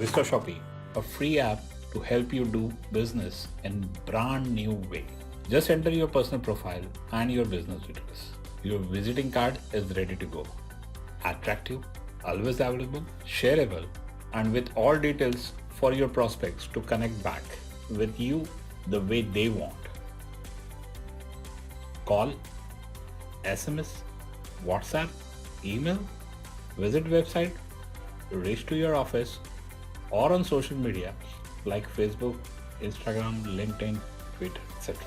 Vista Shopee, a free app to help you do business in brand new way. Just enter your personal profile and your business details. Your visiting card is ready to go. Attractive, always available, shareable, and with all details for your prospects to connect back with you the way they want. Call, SMS, WhatsApp, email, visit website, reach to your office, or on social media like Facebook, Instagram, LinkedIn, Twitter, etc.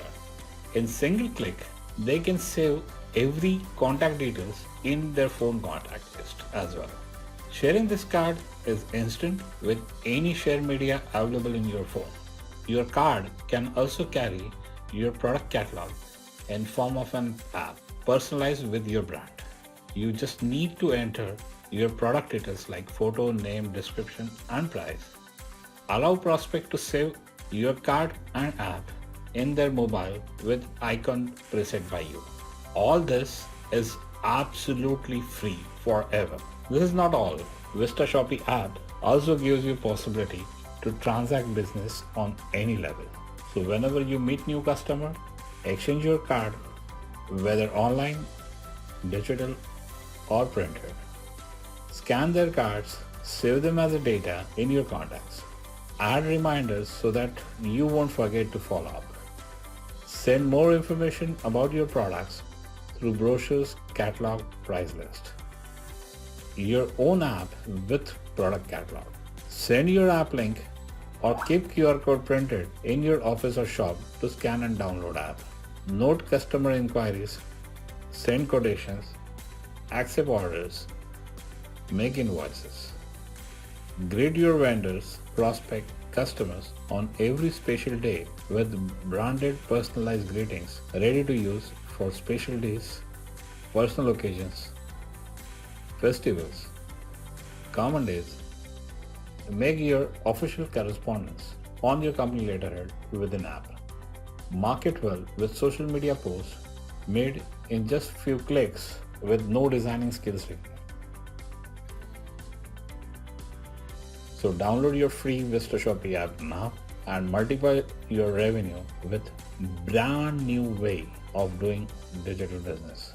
In single click, they can save every contact details in their phone contact list as well. Sharing this card is instant with any share media available in your phone. Your card can also carry your product catalog in form of an app personalized with your brand. You just need to enter your product details like photo, name, description, and price. Allow prospect to save your card and app in their mobile with icon preset by you. All this is absolutely free forever. This is not all. Vista Shopee app also gives you possibility to transact business on any level. So whenever you meet new customer, exchange your card, whether online, digital, or printed. Scan their cards, save them as a data in your contacts. Add reminders so that you won't forget to follow up. Send more information about your products through brochures, catalog, price list. Your own app with product catalog. Send your app link or keep QR code printed in your office or shop to scan and download app. Note customer inquiries, send quotations, accept orders, make invoices. Greet your vendors, prospect, customers on every special day with branded personalized greetings ready to use for special days, personal occasions, festivals, common days. Make your official correspondence on your company letterhead with an app. Market well with social media posts made in just few clicks with no designing skills required. So download your free Vista Shopee app now and multiply your revenue with brand new way of doing digital business.